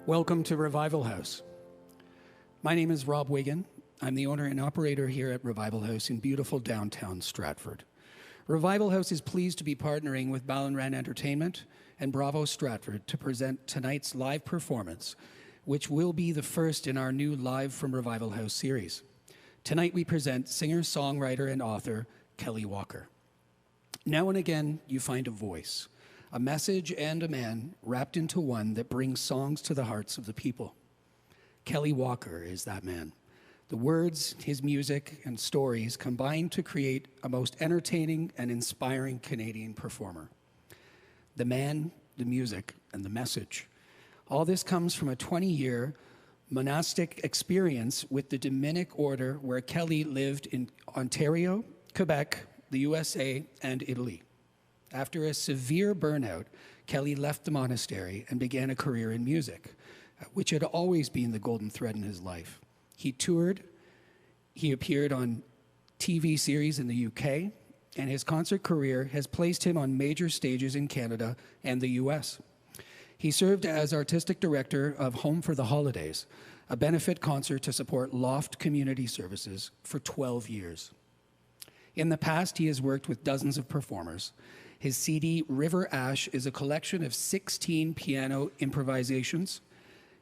Welcome to Revival House. My name is Rob Wiggin. I'm the owner and operator here at Revival House in beautiful downtown Stratford. Revival House is pleased to be partnering with Ballinran Entertainment and Bravo Stratford to present tonight's live performance, which will be the first in our new Live from Revival House series. Tonight we present singer, songwriter, and author Kelly Walker. Now and again, you find a voice, a message and a man wrapped into one that brings songs to the hearts of the people. Kelly Walker is that man. The words, his music, and stories combine to create a most entertaining and inspiring Canadian performer. The man, the music, and the message. All this comes from a 20-year monastic experience with the Dominican Order, where Kelly lived in Ontario, Quebec, the USA, and Italy. After a severe burnout, Kelly left the monastery and began a career in music, which had always been the golden thread in his life. He toured, he appeared on TV series in the UK, and his concert career has placed him on major stages in Canada and the US. He served as artistic director of Home for the Holidays, a benefit concert to support LOFT Community Services, for 12 years. In the past, he has worked with dozens of performers. His CD, River Ash, is a collection of 16 piano improvisations.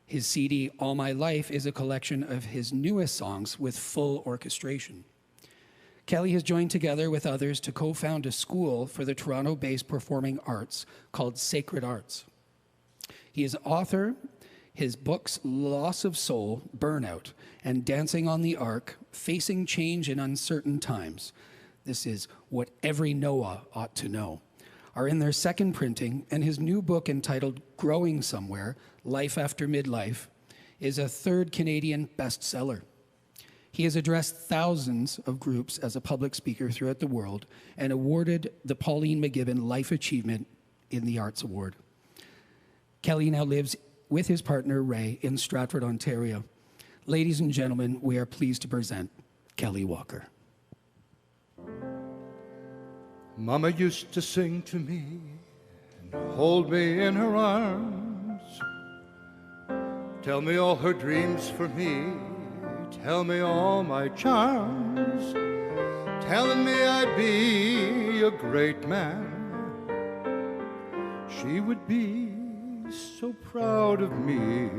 His CD, All My Life, is a collection of his newest songs with full orchestration. Kelly has joined together with others to co-found a school for the Toronto-based performing arts called Sacred Arts. He is author. His books, Loss of Soul, Burnout, and Dancing on the Ark, Facing Change in Uncertain Times. This is what every Noah ought to know, are in their second printing, and his new book entitled Growing Somewhere, Life After Midlife, is a third Canadian bestseller. He has addressed thousands of groups as a public speaker throughout the world and awarded the Pauline McGibbon Life Achievement in the Arts Award. Kelly now lives with his partner, Ray, in Stratford, Ontario. Ladies and gentlemen, we are pleased to present Kelly Walker. Mama used to sing to me and hold me in her arms, tell me all her dreams for me, tell me all my charms, telling me I'd be a great man. She would be so proud of me,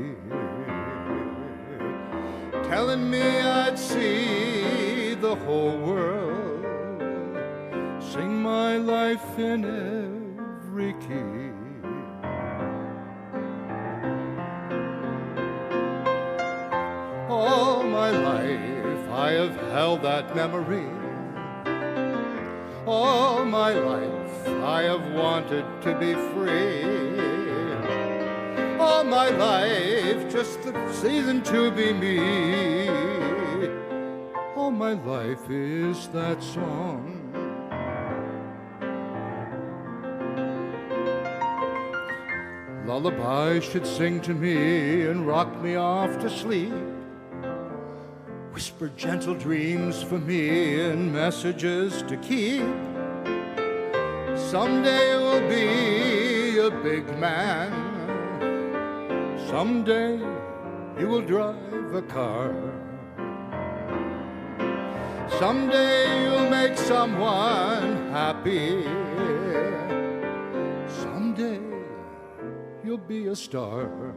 telling me I'd see the whole world, sing my life in every key. All my life I have held that memory. All my life I have wanted to be free. All my life just the season to be me. All my life is that song. Lullabies should sing to me and rock me off to sleep, whisper gentle dreams for me and messages to keep. Someday you'll be a big man, someday you will drive a car, someday you'll make someone happy, someday you'll be a star.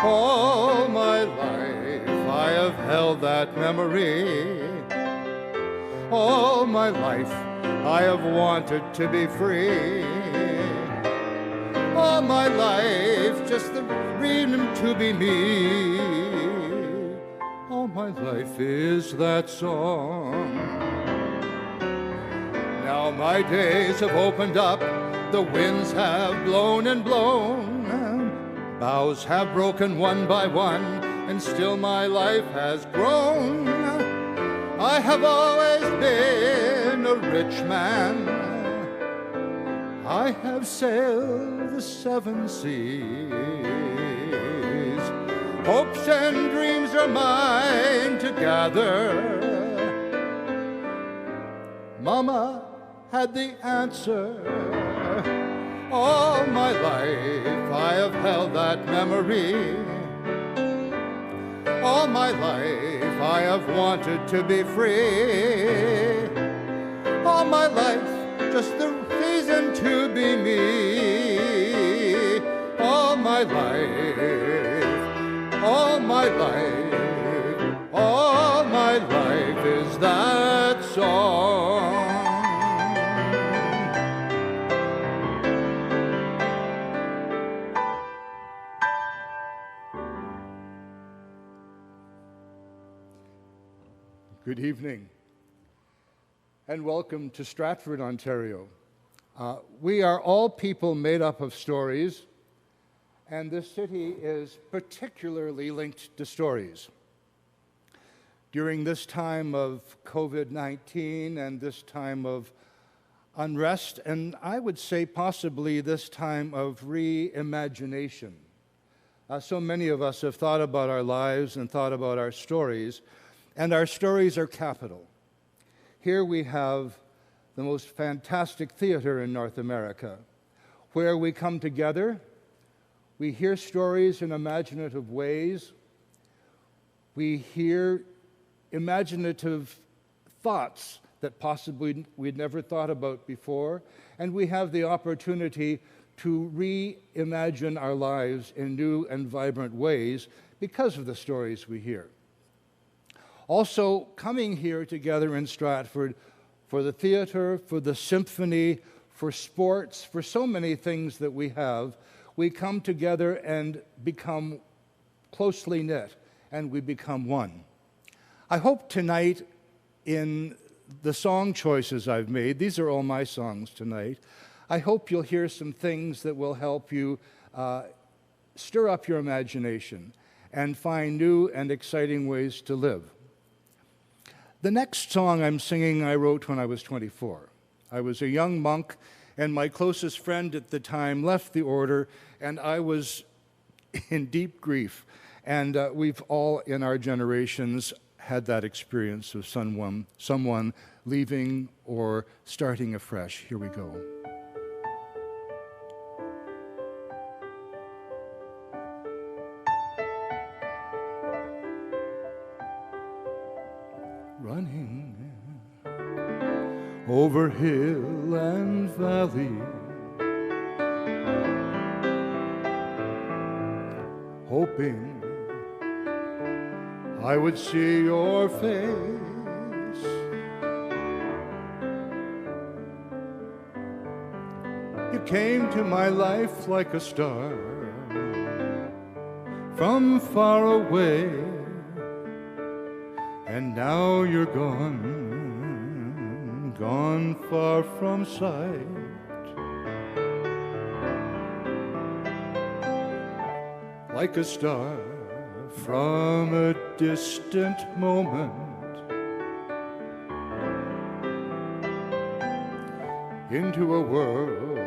All my life I have held that memory. All my life I have wanted to be free. All my life just the freedom to be me. All my life is that song. Now my days have opened up, the winds have blown and blown, boughs have broken one by one, and still my life has grown. I have always been a rich man, I have sailed the 7 seas. Hopes and dreams are mine to gather. Mama had the answer. All my life I have held that memory. All my life I have wanted to be free. All my life just the reason to be me. All my life, all my life, all my life is that song. Good evening, and welcome to Stratford, Ontario. We are all people made up of stories, and this city is particularly linked to stories. During this time of COVID-19 and this time of unrest, and I would say possibly this time of reimagination, so many of us have thought about our lives and thought about our stories, and our stories are capital. Here we have the most fantastic theater in North America, where we come together, we hear stories in imaginative ways, we hear imaginative thoughts that possibly we'd never thought about before, and we have the opportunity to reimagine our lives in new and vibrant ways because of the stories we hear. Also, coming here together in Stratford for the theater, for the symphony, for sports, for so many things that we have, we come together and become closely knit, and we become one. I hope tonight, in the song choices I've made, these are all my songs tonight, I hope you'll hear some things that will help you stir up your imagination and find new and exciting ways to live. The next song I'm singing I wrote when I was 24. I was a young monk, and my closest friend at the time left the order, and I was in deep grief. And we've all in our generations had that experience of someone leaving or starting afresh. Here we go. Running over hill and valley, hoping I would see your face. You came to my life like a star from far away, and now you're gone, gone far from sight. Like a star from a distant moment, into a world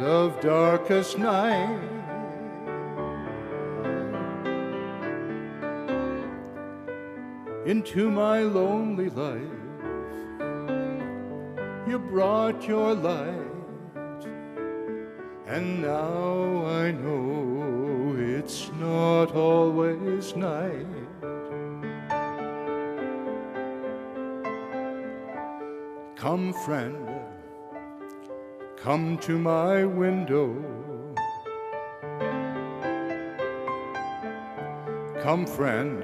of darkest night. Into my lonely life, you brought your light, and now I know it's not always night. Come, friend, come to my window. Come, friend,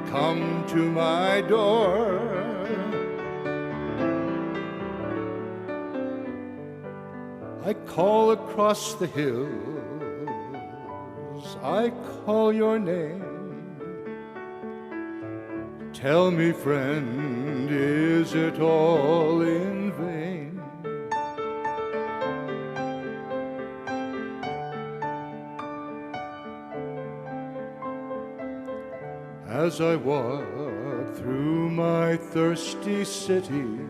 come to my door. I call across the hills, I call your name. Tell me, friend, is it all in vain? As I walk through my thirsty city,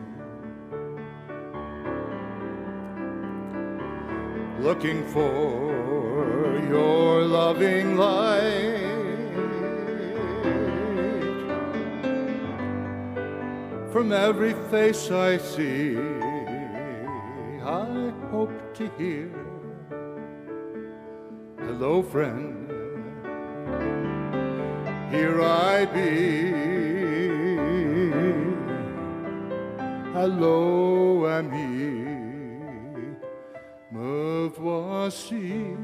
looking for your loving light, from every face I see, I hope to hear. Hello, friend, here I be. Allô, ami, me voici.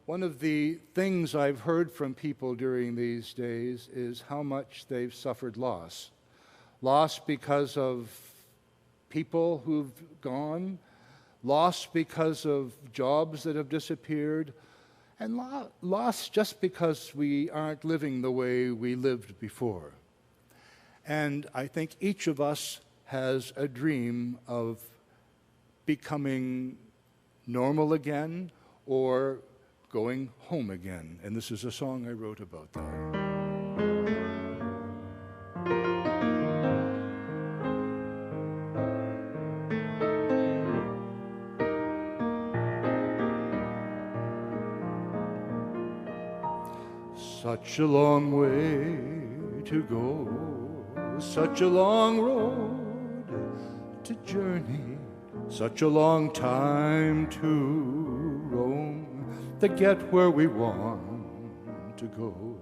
One of the things I've heard from people during these days is how much they've suffered loss. Loss because of people who've gone, loss because of jobs that have disappeared, and loss just because we aren't living the way we lived before. And I think each of us has a dream of becoming normal again or going home again. And this is a song I wrote about that. Such a long way to go, such a long road to journey, such a long time to roam, to get where we want to go.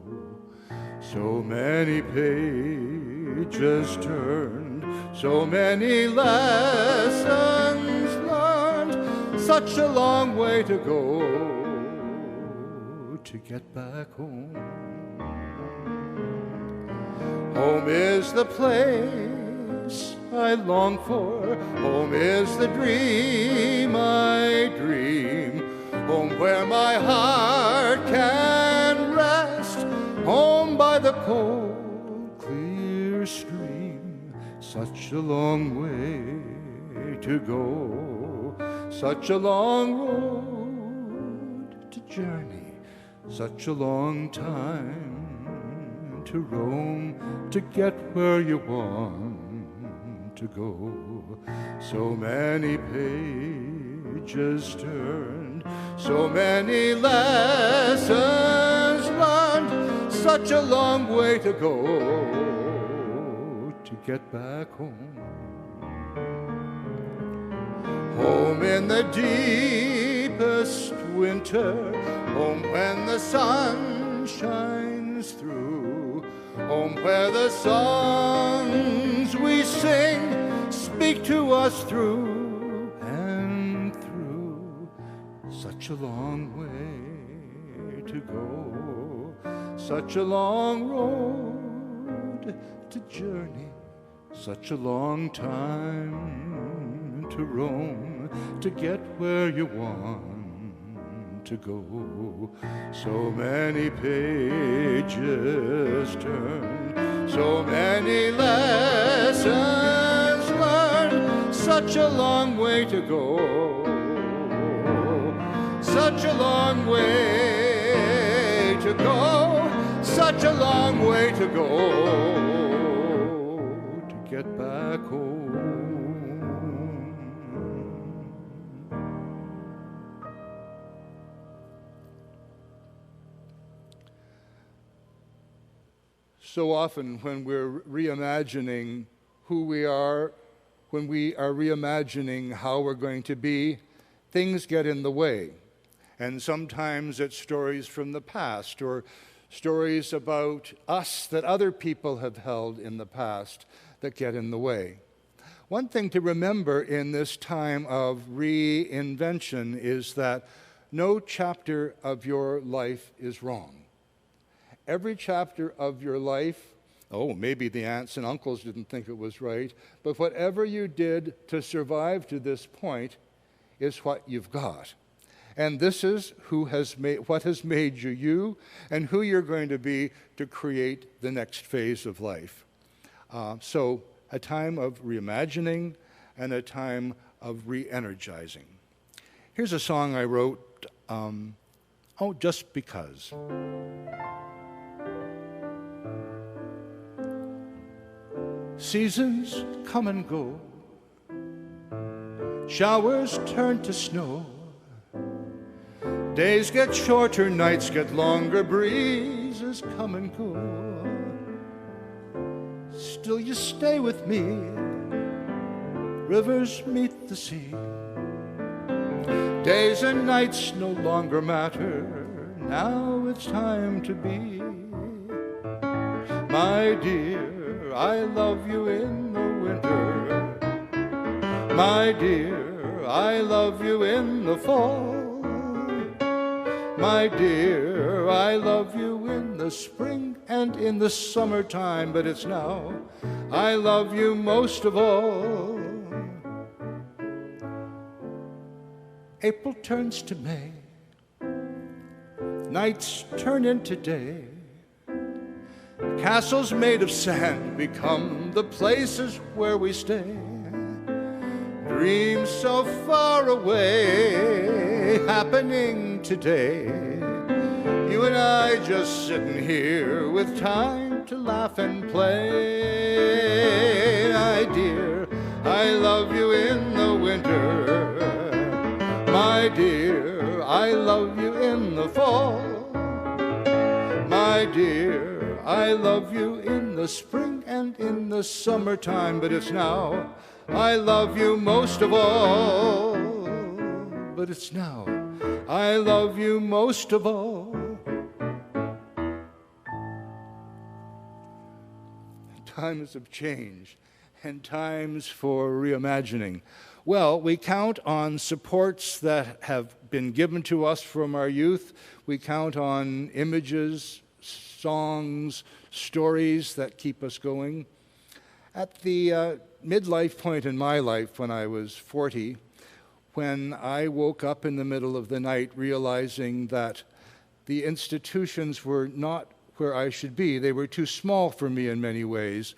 So many pages turned, so many lessons learned, such a long way to go to get back home. Home is the place I long for, home is the dream I dream, home where my heart can rest, home by the cold, clear stream. Such a long way to go, such a long road to journey, such a long time to roam, to get where you want to go. So many pages turned, so many lessons learned, such a long way to go to get back home. Home in the deepest winter, home when the sun shines through, home where the songs we sing speak to us through and through. Such a long way to go, such a long road to journey, such a long time to roam, to get where you want to go. So many pages turned, so many lessons learned, such a long way to go, such a long way to go, such a long way to go to get back home. So often when we're reimagining who we are, when we are reimagining how we're going to be, things get in the way. And sometimes it's stories from the past or stories about us that other people have held in the past that get in the way. One thing to remember in this time of reinvention is that no chapter of your life is wrong. Every chapter of your life, maybe the aunts and uncles didn't think it was right, but whatever you did to survive to this point is what you've got. And this is what has made you you and who you're going to be to create the next phase of life. So a time of reimagining and a time of re-energizing. Here's a song I wrote, Just Because. Seasons come and go, showers turn to snow. Days get shorter, nights get longer, breezes come and go. Still you stay with me, rivers meet the sea. Days and nights no longer matter, now it's time to be. My dear, I love you in the winter. My dear, I love you in the fall. My dear, I love you in the spring and in the summertime, but it's now I love you most of all. April turns to May, nights turn into day. Castles made of sand become the places where we stay. Dreams so far away, happening today. You and I just sitting here with time to laugh and play. My dear, I love you in the winter. My dear, I love you in the fall. My dear, I love you in the spring and in the summertime, but it's now I love you most of all. But it's now I love you most of all. Times of change and times for reimagining. Well, we count on supports that have been given to us from our youth. We count on images, songs, stories that keep us going. At the midlife point in my life, when I was 40, when I woke up in the middle of the night realizing that the institutions were not where I should be, they were too small for me in many ways,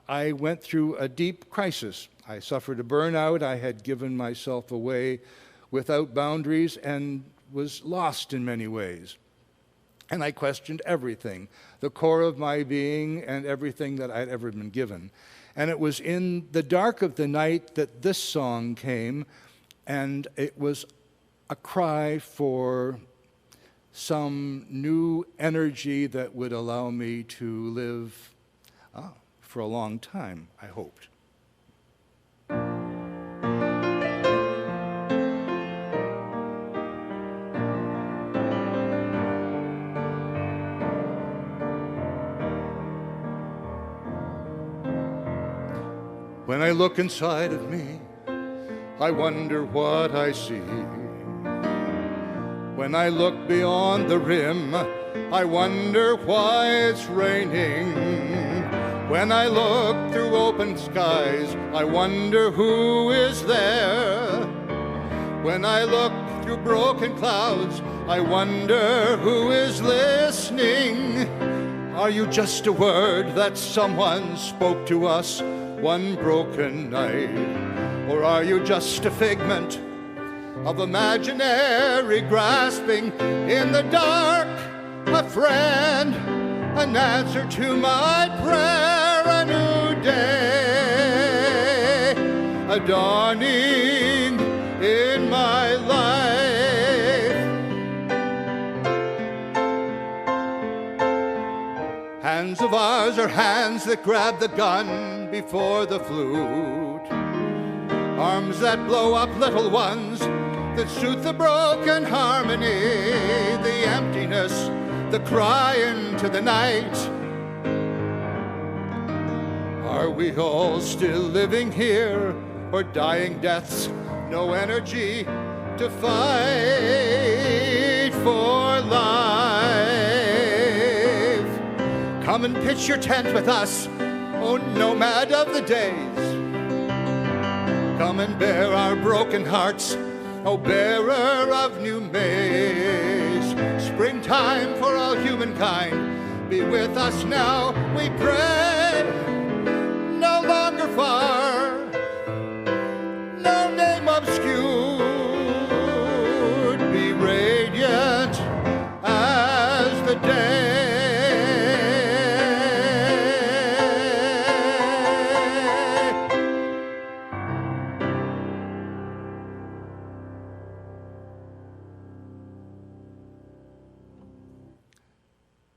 I went through a deep crisis. I suffered a burnout. I had given myself away without boundaries and was lost in many ways. And I questioned everything, the core of my being and everything that I'd ever been given. And it was in the dark of the night that this song came, and it was a cry for some new energy that would allow me to live for a long time, I hoped. When I look inside of me, I wonder what I see. When I look beyond the rim, I wonder why it's raining. When I look through open skies, I wonder who is there. When I look through broken clouds, I wonder who is listening. Are you just a word that someone spoke to us one broken night? Or are you just a figment of imaginary grasping in the dark? A friend, an answer to my prayer, a new day, a dawning in my life. Hands of ours are hands that grab the gun before the flute, arms that blow up little ones that soothe the broken harmony, the emptiness, the cry into the night. Are we all still living here or dying deaths? No energy to fight for life. Come and pitch your tent with us, O nomad of the days. Come and bear our broken hearts, O bearer of new maize. Springtime for all humankind, be with us now, we pray. No longer far, no name obscured, be radiant as the day.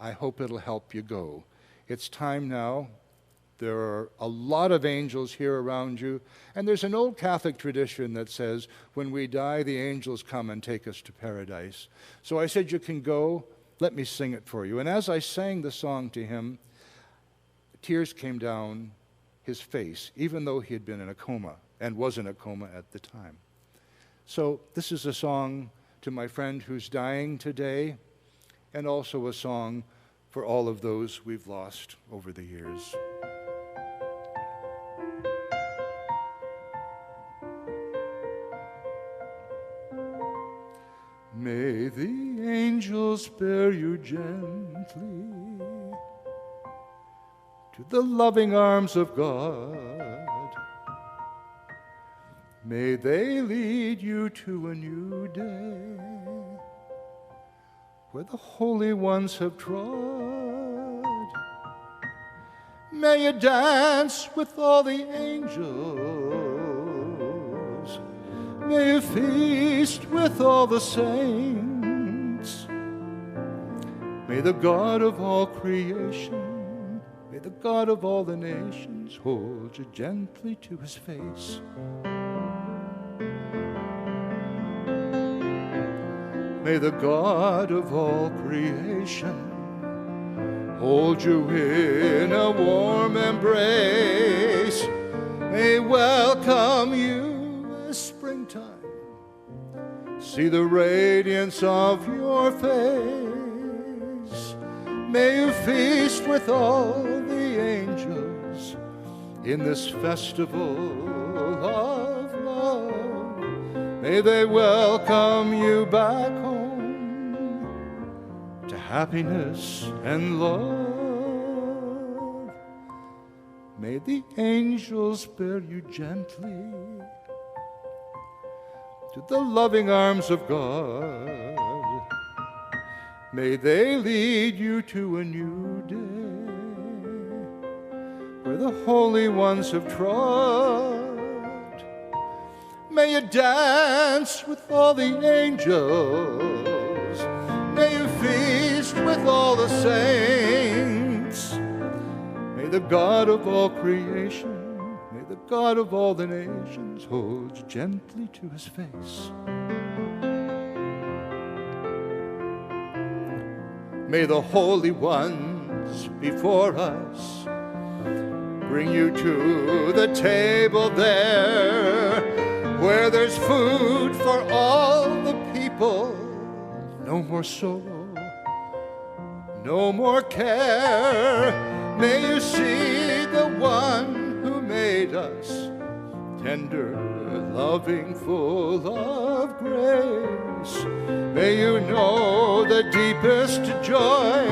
I hope it'll help you go. It's time now. There are a lot of angels here around you, and there's an old Catholic tradition that says when we die, the angels come and take us to paradise. So I said, you can go, let me sing it for you. And as I sang the song to him, tears came down his face, even though he had been in a coma and was in a coma at the time. So this is a song to my friend who's dying today, and also a song for all of those we've lost over the years. May the angels bear you gently to the loving arms of God. May they lead you to a new day where the holy ones have trod. May you dance with all the angels. May you feast with all the saints. May the God of all creation, may the God of all the nations hold you gently to his face. May the God of all creation hold you in a warm embrace. May welcome you as springtime. See the radiance of your face. May you feast with all the angels in this festival of love. May they welcome you back home to happiness and love. May the angels bear you gently to the loving arms of God. May they lead you to a new day where the holy ones have trod. May you dance with all the angels. May you feast with all the saints. May the God of all creation, may the God of all the nations hold you gently to his face. May the holy ones before us bring you to the table there, where there's food for all the people. No more sorrow, no more care. May you see the one who made us, tender, loving, full of grace. May you know the deepest joy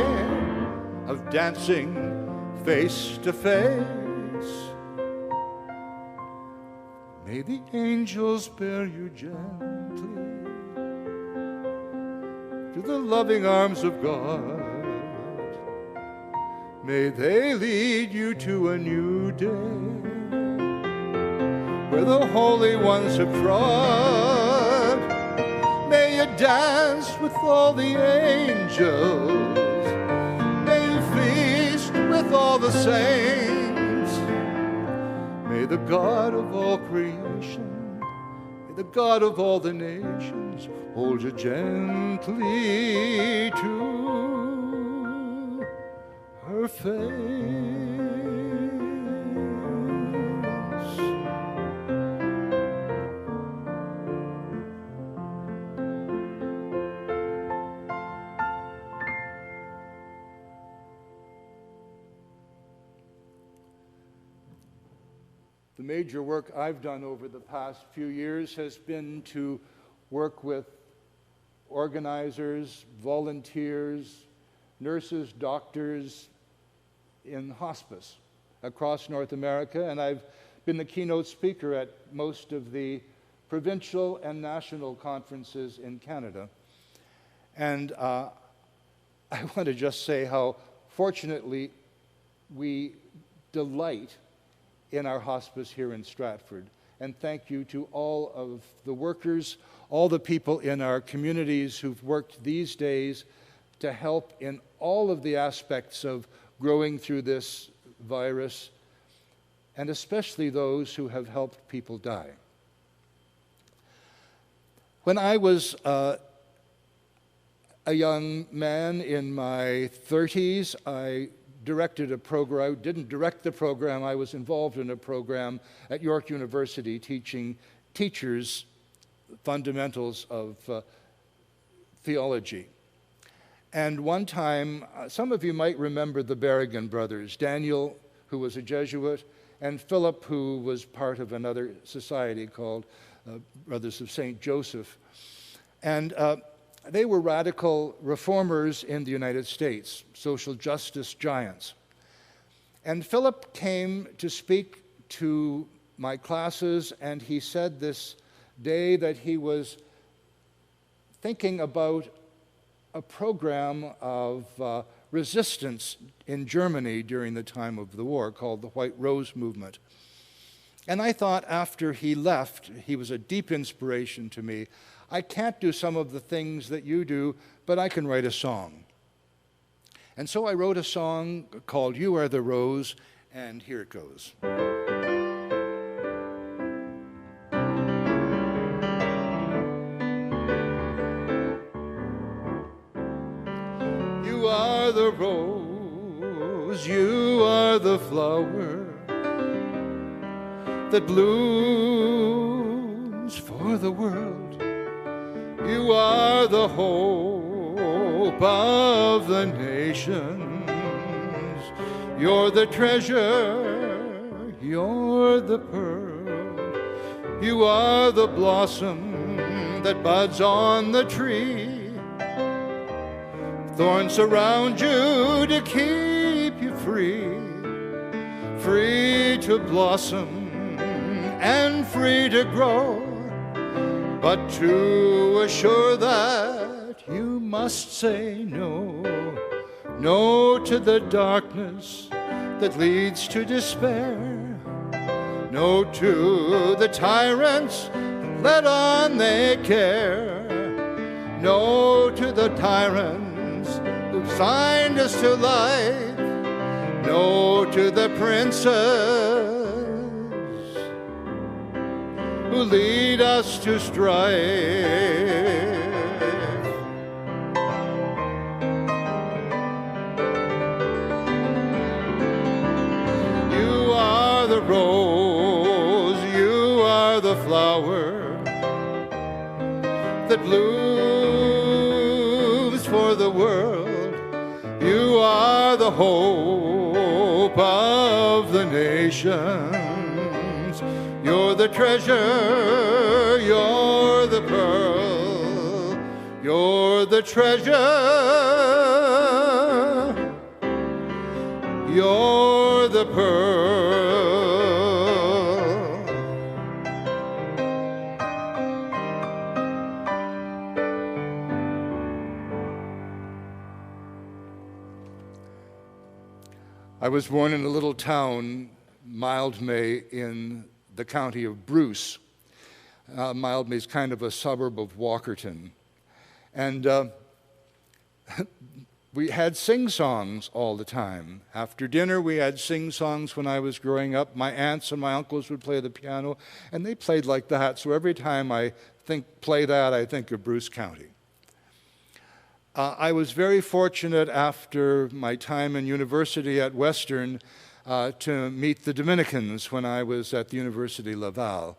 of dancing face to face. May the angels bear you gently to the loving arms of God. May they lead you to a new day where the holy ones have trod. May you dance with all the angels. May you feast with all the saints. May the God of all creation, may the God of all the nations hold you gently to her face. The major work I've done over the past few years has been to work with organizers, volunteers, nurses, doctors in hospice across North America, and I've been the keynote speaker at most of the provincial and national conferences in Canada. And I want to just say how fortunately we delight in our hospice here in Stratford. And thank you to all of the workers, all the people in our communities who've worked these days to help in all of the aspects of growing through this virus, and especially those who have helped people die. When I was a young man in my 30s, I directed a program. I didn't direct the program, I was involved in a program at York University teaching teachers fundamentals of theology. And one time, some of you might remember the Berrigan brothers, Daniel, who was a Jesuit, and Philip, who was part of another society called Brothers of St. Joseph. And they were radical reformers in the United States, social justice giants. And Philip came to speak to my classes, and he said this day that he was thinking about a program of resistance in Germany during the time of the war called the White Rose Movement. And I thought after he left, he was a deep inspiration to me. I can't do some of the things that you do, but I can write a song. And so I wrote a song called You Are the Rose, and here it goes. You are the rose, you are the flower that blooms for the world. You are the hope of the nations. You're the treasure, you're the pearl. You are the blossom that buds on the tree. Thorns surround you to keep you free, free to blossom and free to grow. But to assure that you must say no, no to the darkness that leads to despair, no to the tyrants that let on they care, no to the tyrants who signed us to life, no to the princes who lead us to strife. You are the rose, you are the flower that blooms for the world. You are the hope of the nations. You're the treasure, you're the pearl, you're the treasure, you're the pearl. I was born in a little town, Mildmay, in the county of Bruce. Mildmay is kind of a suburb of Walkerton. And we had sing-songs all the time. After dinner, we had sing-songs when I was growing up. My aunts and my uncles would play the piano, and they played like that. So every time I play that, I think of Bruce County. I was very fortunate after my time in university at Western to meet the Dominicans when I was at the University Laval.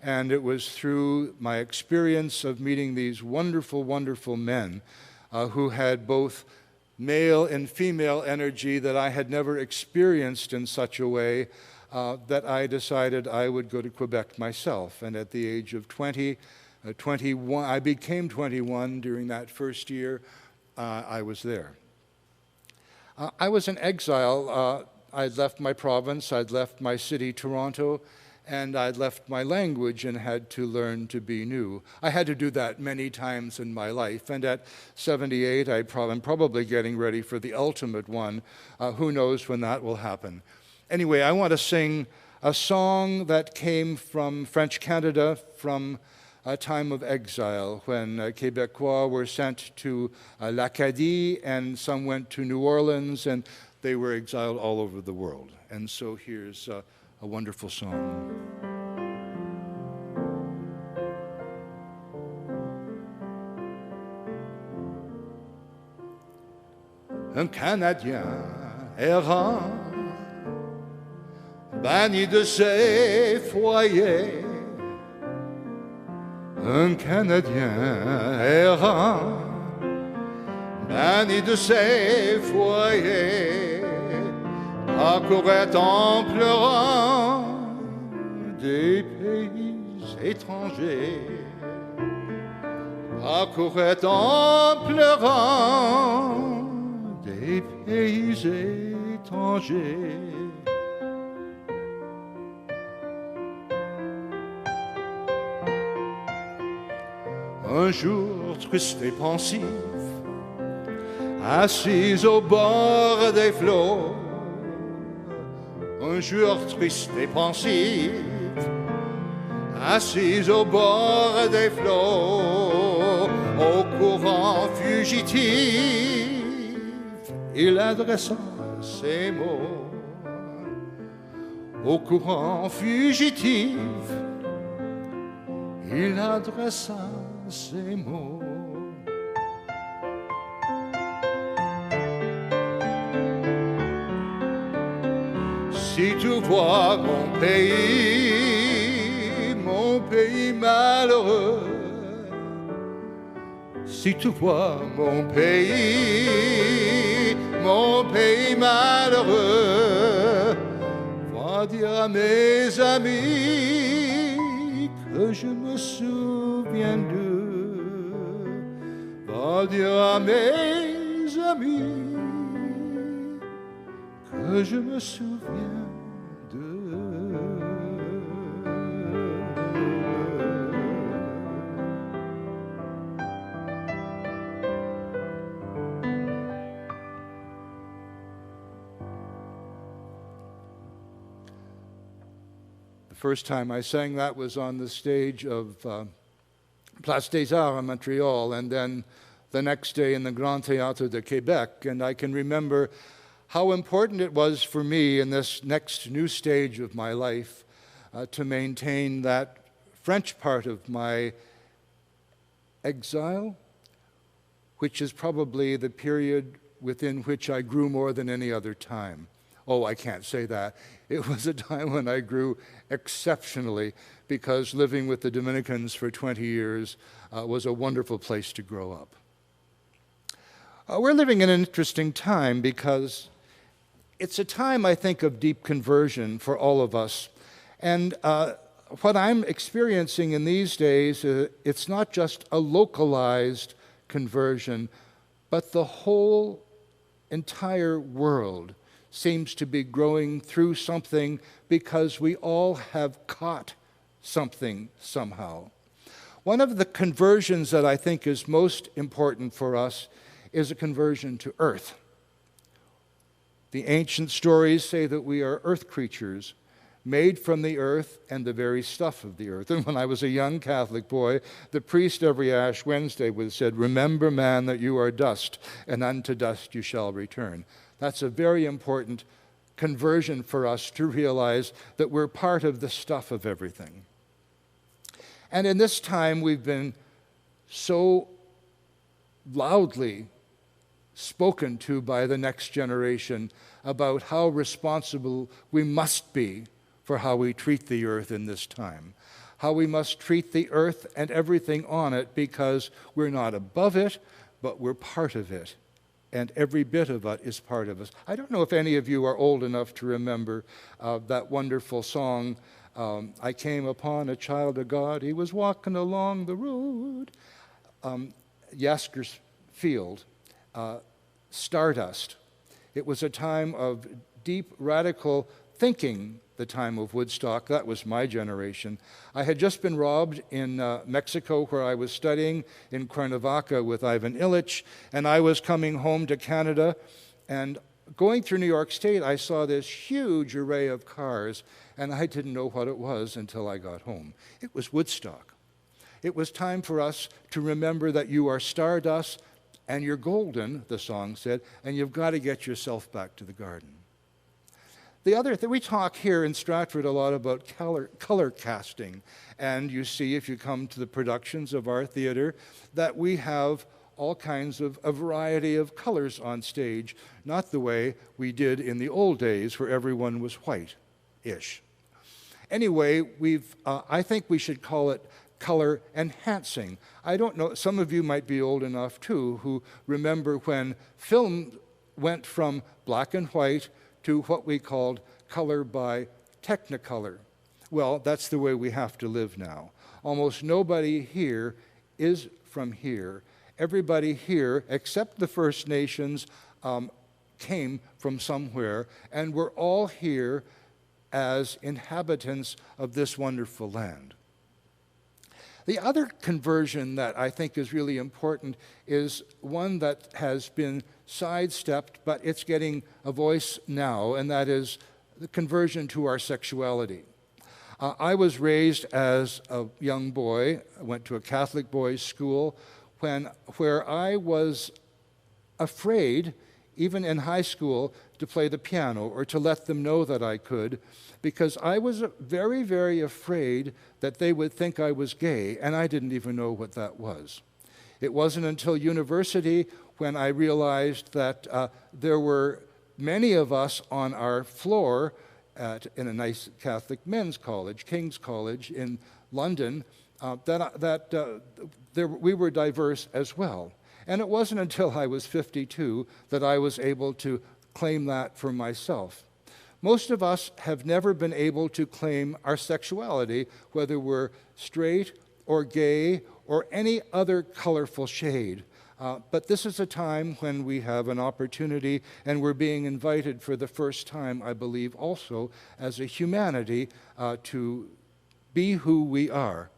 And it was through my experience of meeting these wonderful, wonderful men who had both male and female energy that I had never experienced in such a way that I decided I would go to Quebec myself. And at the age of 21, I became 21 during that first year. I was there. I was in exile. I'd left my province, I'd left my city, Toronto, and I'd left my language and had to learn to be new. I had to do that many times in my life, and at 78, I'm probably getting ready for the ultimate one. Who knows when that will happen. Anyway, I want to sing a song that came from French Canada, from a time of exile when Québécois were sent to l'Acadie, and some went to New Orleans, and they were exiled all over the world. And so here's a wonderful song. Un Canadien errant, banni de ses foyers, un Canadien errant, banni de ses foyers, accourait en pleurant des pays étrangers, accourait en pleurant des pays étrangers. Un jour triste et pensif, assis au bord des flots, un jour triste et pensif, assis au bord des flots, au courant fugitif, il adressa ces mots. Au courant fugitif, il adressa ces mots. Si tu vois mon pays malheureux, si tu vois mon pays malheureux, va dire à mes amis que je me souviens d'eux, va dire à mes amis que je me souviens d'eux. The first time I sang that was on the stage of Place des Arts in Montreal, and then the next day in the Grand Théâtre de Quebec. And I can remember how important it was for me in this next new stage of my life to maintain that French part of my exile, which is probably the period within which I grew more than any other time. Oh, I can't say that. It was a time when I grew exceptionally, because living with the Dominicans for 20 years was a wonderful place to grow up. We're living in an interesting time because it's a time, I think, of deep conversion for all of us. And what I'm experiencing in these days, it's not just a localized conversion, but the whole entire world seems to be growing through something, because we all have caught something somehow. One of the conversions that I think is most important for us is a conversion to earth. The ancient stories say that we are earth creatures, made from the earth and the very stuff of the earth. And when I was a young Catholic boy, the priest every Ash Wednesday would said, "Remember, man, that you are dust, and unto dust you shall return." That's a very important conversion for us, to realize that we're part of the stuff of everything. And in this time, we've been so loudly spoken to by the next generation about how responsible we must be for how we treat the earth in this time, how we must treat the earth and everything on it, because we're not above it, but we're part of it. And every bit of it is part of us. I don't know if any of you are old enough to remember that wonderful song, I came upon a child of God, he was walking along the road. Yasker's Field, Stardust. It was a time of deep, radical thinking, the time of Woodstock. That was my generation. I had just been robbed in Mexico, where I was studying in Cuernavaca with Ivan Illich, and I was coming home to Canada, and going through New York State, I saw this huge array of cars, and I didn't know what it was until I got home. It was Woodstock. It was time for us to remember that you are stardust and you're golden, the song said, and you've got to get yourself back to the garden. The other thing, we talk here in Stratford a lot about color casting. And you see, if you come to the productions of our theater, that we have all kinds of a variety of colors on stage, not the way we did in the old days where everyone was white-ish. Anyway, I think we should call it color enhancing. I don't know, some of you might be old enough too who remember when film went from black and white to what we called color by Technicolor. Well, that's the way we have to live now. Almost nobody here is from here. Everybody here, except the First Nations, came from somewhere, and we're all here as inhabitants of this wonderful land. The other conversion that I think is really important is one that has been sidestepped, but it's getting a voice now, and that is the conversion to our sexuality. I was raised as a young boy. I went to a Catholic boys' school where I was afraid, even in high school, to play the piano or to let them know that I could, because I was very, very afraid that they would think I was gay, and I didn't even know what that was. It wasn't until university when I realized that there were many of us on our floor in a nice Catholic men's college, King's College in London, we were diverse as well. And it wasn't until I was 52 that I was able to claim that for myself. Most of us have never been able to claim our sexuality, whether we're straight or gay or any other colorful shade. But this is a time when we have an opportunity, and we're being invited for the first time, I believe, also as a humanity to be who we are.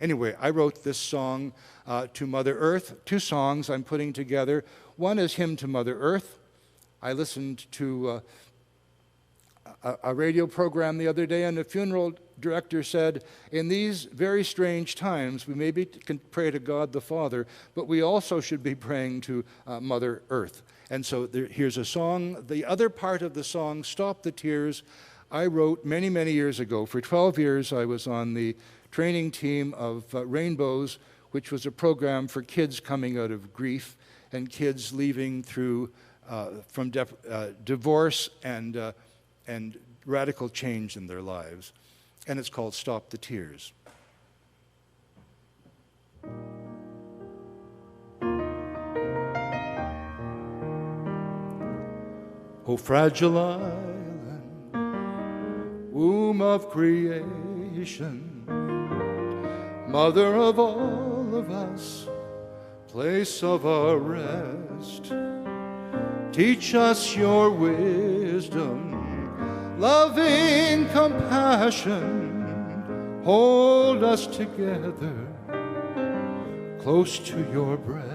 Anyway, I wrote this song to Mother Earth, 2 songs I'm putting together. One is Hymn to Mother Earth. I listened to a radio program the other day, and the funeral director said, in these very strange times, we maybe can pray to God the Father, but we also should be praying to Mother Earth. And so here's a song. The other part of the song, Stop the Tears, I wrote many, many years ago. For 12 years, I was on the training team of Rainbows, which was a program for kids coming out of grief and kids leaving through from divorce and radical change in their lives. And it's called Stop the Tears. O fragile island, womb of creation, mother of all of us, place of our rest, teach us your wisdom, loving compassion, hold us together, close to your breast.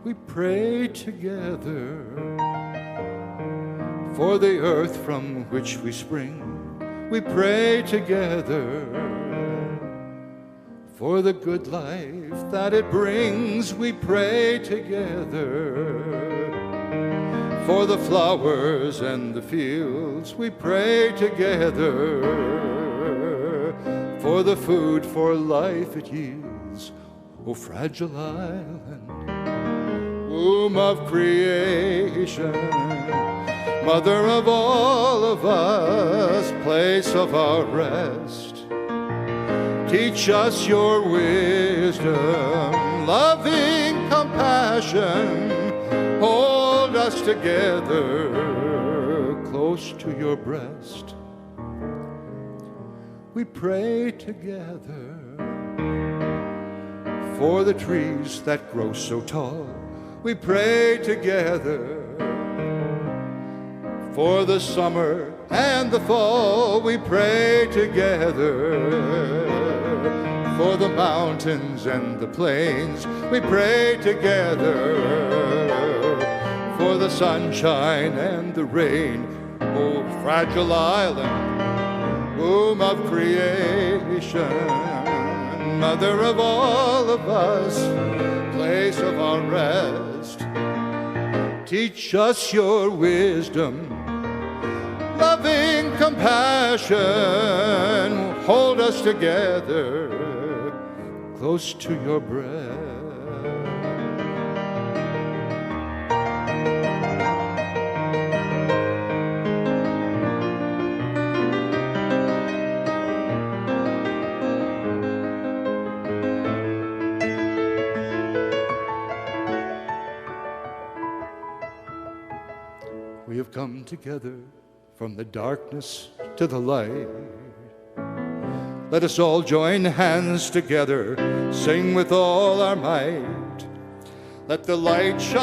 We pray together for the earth from which we spring. We pray together for the good life that it brings. We pray together for the flowers and the fields. We pray together for the food for life it yields. O fragile island, womb of creation, mother of all of us, place of our rest, teach us your wisdom, loving compassion, hold us together, close to your breast. We pray together for the trees that grow so tall. We pray together for the summer and the fall. We pray together for the mountains and the plains. We pray together for the sunshine and the rain. Oh, fragile island, womb of creation, mother of all of us, place of our rest. Teach us your wisdom, loving compassion, hold us together close to your breast. We have come together from the darkness to the light. Let us all join hands together, sing with all our might. Let the light shine.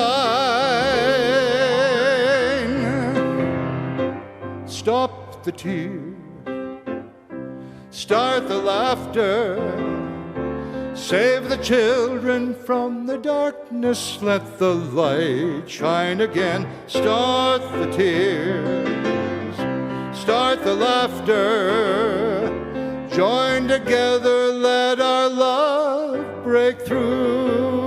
Stop the tear. Start the laughter. Save the children from the darkness. Let the light shine again. Start the tears. Start the laughter. Join together, let our love break through.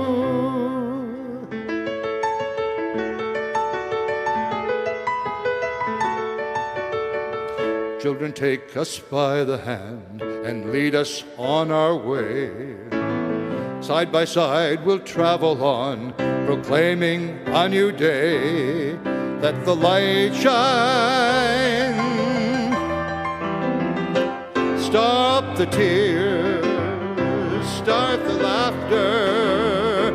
Children, take us by the hand and lead us on our way. Side by side we'll travel on, proclaiming a new day. Let the light shine. Stop the tears, start the laughter.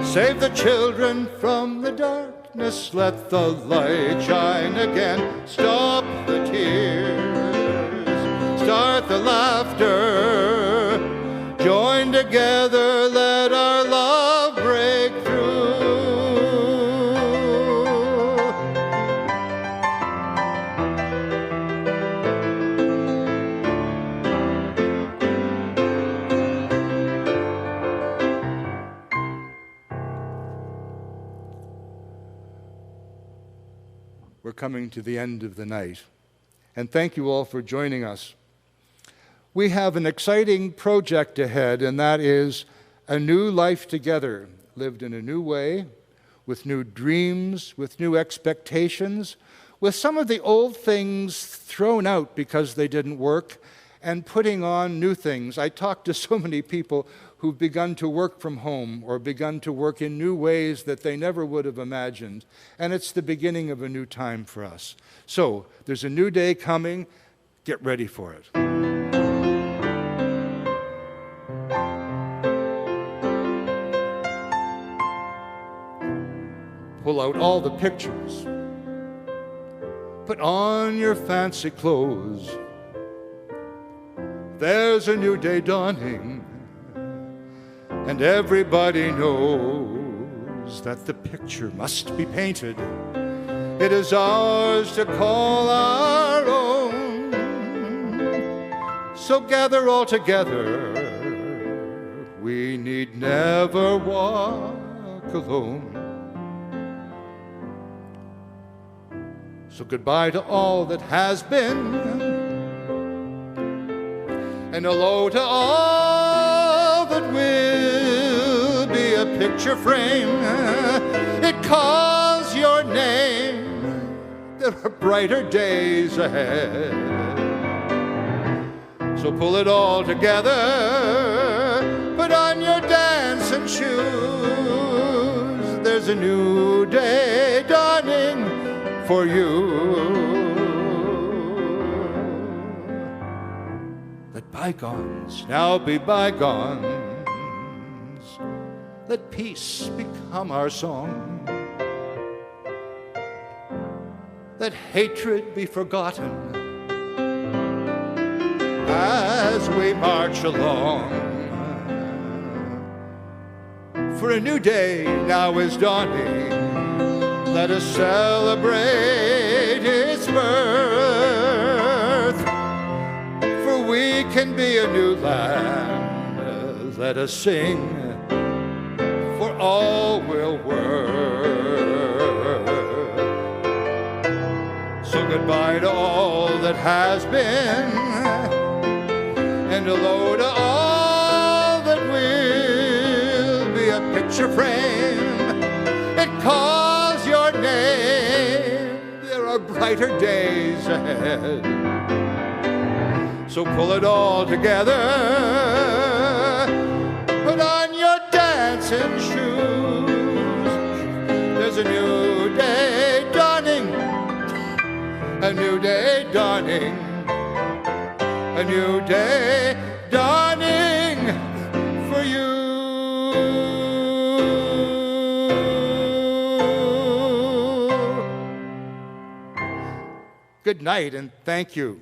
Save the children from the darkness, let the light shine again. Stop the tears, start the laughter. Join together, let our love break through. We're coming to the end of the night, and thank you all for joining us. We have an exciting project ahead, and that is a new life together, lived in a new way, with new dreams, with new expectations, with some of the old things thrown out because they didn't work, and putting on new things. I talked to so many people who've begun to work from home or begun to work in new ways that they never would have imagined, and it's the beginning of a new time for us. So, there's a new day coming. Get ready for it. Pull out all the pictures. Put on your fancy clothes. There's a new day dawning, and everybody knows that the picture must be painted. It is ours to call our own. So gather all together. We need never walk alone. So goodbye to all that has been, and hello to all that will be a picture frame. It calls your name. There are brighter days ahead. So pull it all together. Put on your dancing shoes. There's a new day dawning for you. Let bygones now be bygones. Let peace become our song. Let hatred be forgotten as we march along. For a new day now is dawning. Let us celebrate its birth, for we can be a new land. Let us sing, for all will work. So goodbye to all that has been, and a load of all that will be a picture frame. It calls your name. There are brighter days ahead. So pull it all together. Put on your dancing shoes. There's a new day dawning. A new day dawning. A new day dawning for you. Good night and thank you.